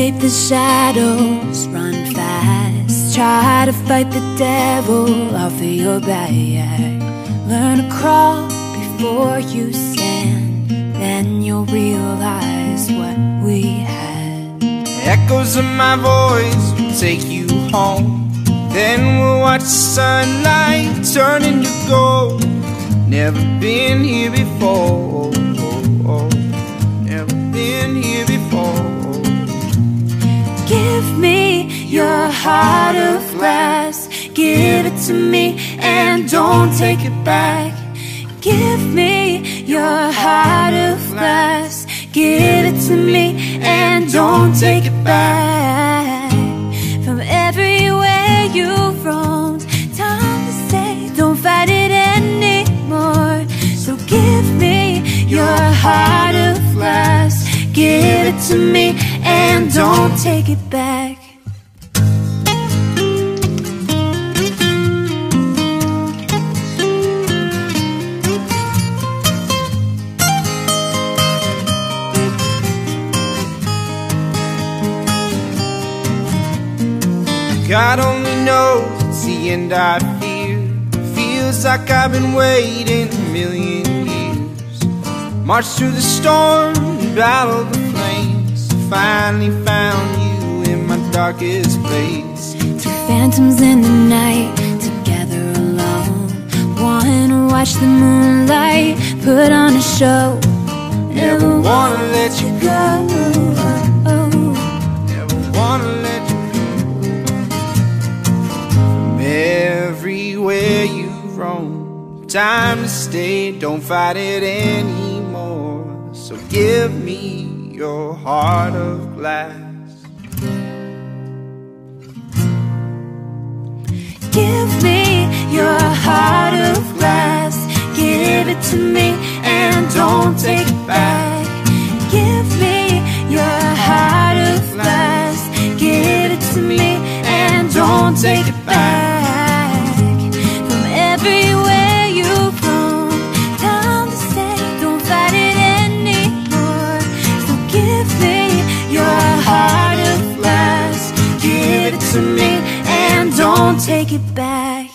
escape the shadows, run fast, try to fight the devil off of your back. Learn to crawl before you stand, then you'll realize what we had. Echoes of my voice will take you home, then we'll watch the sunlight turn into gold. Never been here before, never been here before. Give me your heart of glass, give it to me and don't take it back. Give me your heart of glass, give it to me and don't take it back. From everywhere you've roamed, time to say don't fight it anymore. So give me your heart of glass, give it to me and don't take it back. God only knows it's the end I fear. Feels like I've been waiting a million years. Marched through the storm and battled the flames, finally found you in my darkest place. Two phantoms in the night, together alone, wanna watch the moonlight put on a show. Never wanna let you go, never wanna let you go. From everywhere you've roamed, time to stay, don't fight it anymore. So give me your heart of glass. Give me your heart of glass, give it to me and don't take it back. Give me your heart of glass, give it to me and don't take it back. From everywhere you've roamed, time to say don't fight it anymore. So give me your heart of glass, give it to me and don't take it back.